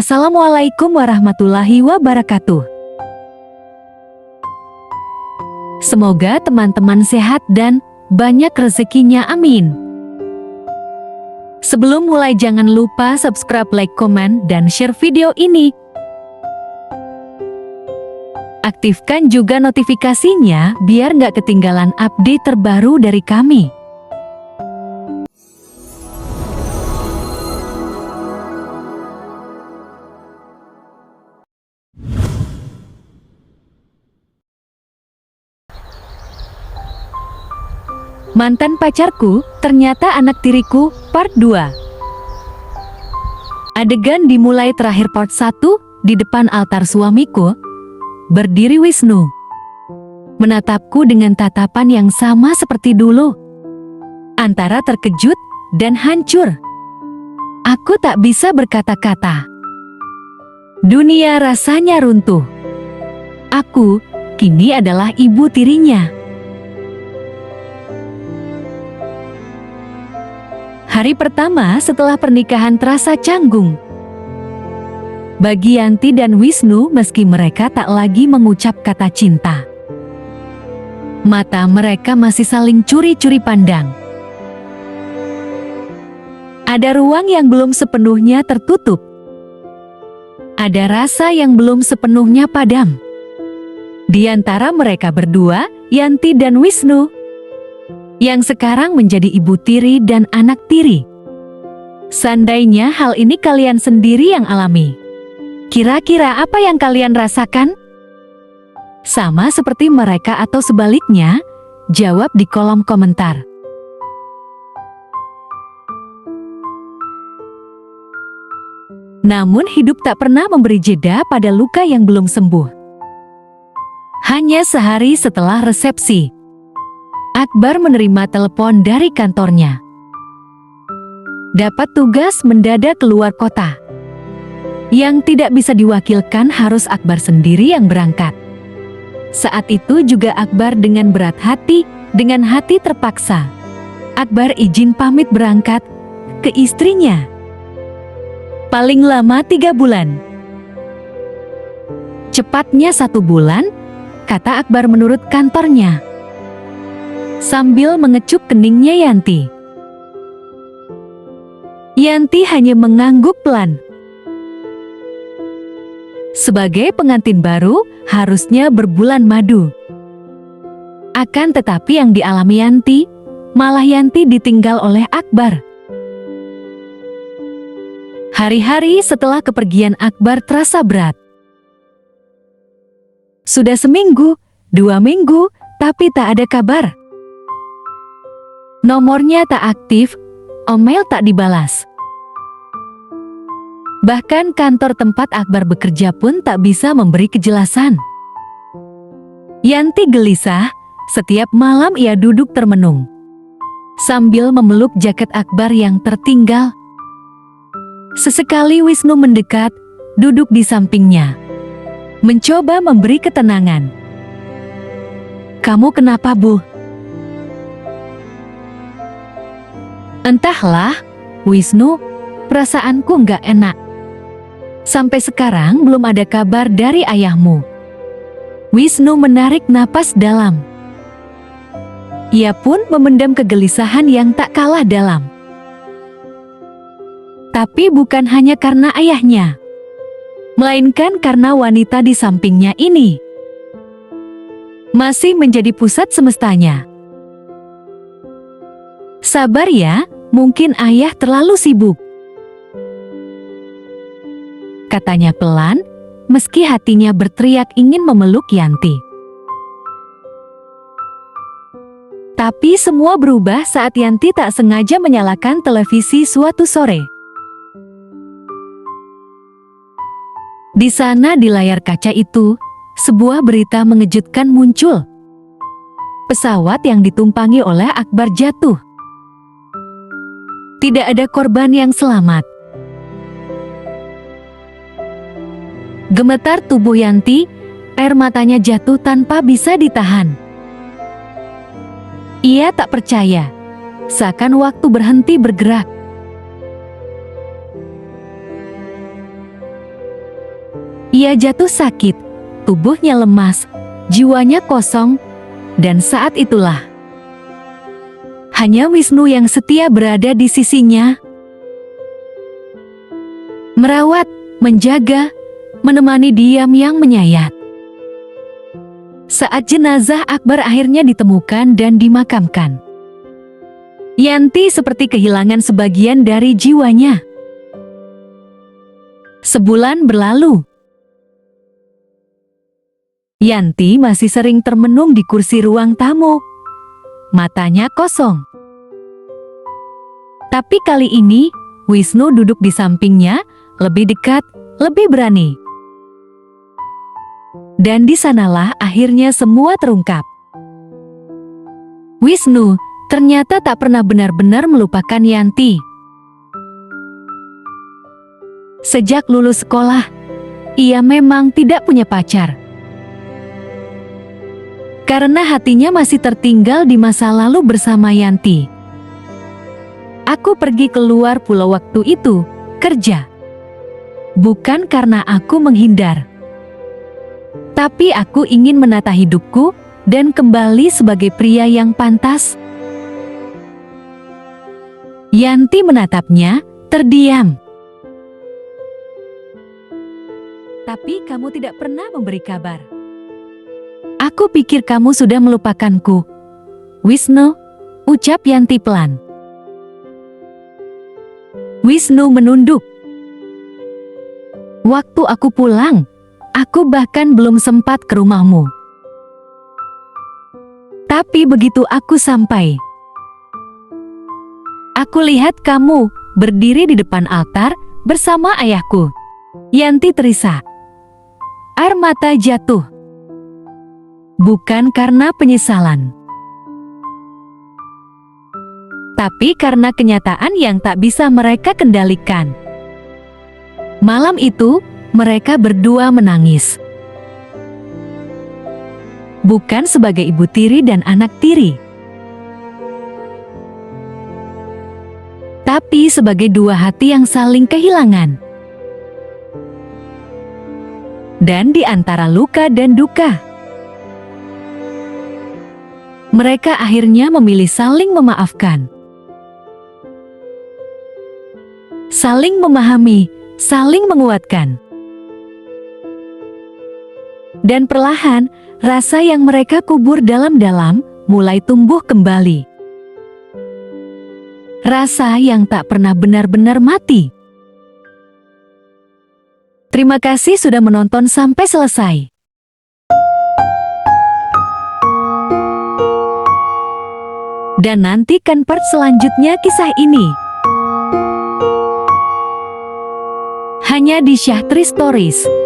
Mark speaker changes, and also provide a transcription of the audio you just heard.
Speaker 1: Assalamualaikum warahmatullahi wabarakatuh. Semoga teman-teman sehat dan banyak rezekinya, amin. Sebelum mulai jangan lupa subscribe, like, komen, dan share video ini. Aktifkan juga notifikasinya biar nggak ketinggalan update terbaru dari kami. Mantan pacarku, ternyata anak tiriku, part 2. Adegan dimulai terakhir part 1, di depan altar suamiku, berdiri Wisnu. Menatapku dengan tatapan yang sama seperti dulu. Antara terkejut dan hancur. Aku tak bisa berkata-kata. Dunia rasanya runtuh. Aku, kini adalah ibu tirinya. Hari pertama setelah pernikahan terasa canggung. Bagi Yanti dan Wisnu, meski mereka tak lagi mengucap kata cinta, mata mereka masih saling curi-curi pandang. Ada ruang yang belum sepenuhnya tertutup. Ada rasa yang belum sepenuhnya padam. Di antara mereka berdua, Yanti dan Wisnu, yang sekarang menjadi ibu tiri dan anak tiri. Seandainya hal ini kalian sendiri yang alami, kira-kira apa yang kalian rasakan? Sama seperti mereka atau sebaliknya? Jawab di kolom komentar. Namun hidup tak pernah memberi jeda pada luka yang belum sembuh. Hanya sehari setelah resepsi, Akbar menerima telepon dari kantornya. Dapat tugas mendadak keluar kota. Yang tidak bisa diwakilkan, harus Akbar sendiri yang berangkat. Saat itu juga Akbar dengan berat hati, dengan hati terpaksa, Akbar izin pamit berangkat ke istrinya. Paling lama 3 bulan. Cepatnya 1 bulan, kata Akbar menurut kantornya. Sambil mengecup keningnya Yanti. Yanti hanya mengangguk pelan. Sebagai pengantin baru, harusnya berbulan madu. Akan tetapi yang dialami Yanti, malah Yanti ditinggal oleh Akbar. Hari-hari setelah kepergian Akbar terasa berat. Sudah seminggu, 2 minggu, tapi tak ada kabar. Nomornya tak aktif, email tak dibalas. Bahkan kantor tempat Akbar bekerja pun tak bisa memberi kejelasan. Yanti gelisah, setiap malam ia duduk termenung, sambil memeluk jaket Akbar yang tertinggal. Sesekali Wisnu mendekat, duduk di sampingnya, mencoba memberi ketenangan. "Kamu kenapa, Bu?" "Entahlah, Wisnu, perasaanku nggak enak. Sampai sekarang belum ada kabar dari ayahmu." Wisnu menarik napas dalam. Ia pun memendam kegelisahan yang tak kalah dalam. Tapi bukan hanya karena ayahnya, melainkan karena wanita di sampingnya ini masih menjadi pusat semestanya. "Sabar ya, mungkin ayah terlalu sibuk," katanya pelan, meski hatinya berteriak ingin memeluk Yanti. Tapi semua berubah saat Yanti tak sengaja menyalakan televisi suatu sore. Di sana di layar kaca itu, sebuah berita mengejutkan muncul. Pesawat yang ditumpangi oleh Akbar jatuh. Tidak ada korban yang selamat. Gemetar tubuh Yanti, air matanya jatuh tanpa bisa ditahan. Ia tak percaya, seakan waktu berhenti bergerak. Ia jatuh sakit, tubuhnya lemas, jiwanya kosong, dan saat itulah hanya Wisnu yang setia berada di sisinya. Merawat, menjaga, menemani diam yang menyayat. Saat jenazah Akbar akhirnya ditemukan dan dimakamkan, Yanti seperti kehilangan sebagian dari jiwanya. Sebulan berlalu. Yanti masih sering termenung di kursi ruang tamu. Matanya kosong. Tapi kali ini, Wisnu duduk di sampingnya, lebih dekat, lebih berani. Dan di sanalah akhirnya semua terungkap. Wisnu ternyata tak pernah benar-benar melupakan Yanti. Sejak lulus sekolah, ia memang tidak punya pacar. Karena hatinya masih tertinggal di masa lalu bersama Yanti. Aku pergi keluar pulau waktu itu, kerja. Bukan karena aku menghindar. Tapi aku ingin menata hidupku dan kembali sebagai pria yang pantas. Yanti menatapnya, terdiam. Tapi kamu tidak pernah memberi kabar. Aku pikir kamu sudah melupakanku. Wisnu, ucap Yanti pelan. Wisnu menunduk. Waktu aku pulang, aku bahkan belum sempat ke rumahmu. Tapi begitu aku sampai, aku lihat kamu berdiri di depan altar bersama ayahku. Yanti terisak. Air mata jatuh. Bukan karena penyesalan, tapi karena kenyataan yang tak bisa mereka kendalikan. Malam itu, mereka berdua menangis. Bukan sebagai ibu tiri dan anak tiri, tapi sebagai dua hati yang saling kehilangan. Dan di antara luka dan duka, mereka akhirnya memilih saling memaafkan. Saling memahami, saling menguatkan. Dan perlahan, rasa yang mereka kubur dalam-dalam mulai tumbuh kembali. Rasa yang tak pernah benar-benar mati. Terima kasih sudah menonton sampai selesai. Dan nantikan part selanjutnya kisah ini. Hanya di Syahtri Stories.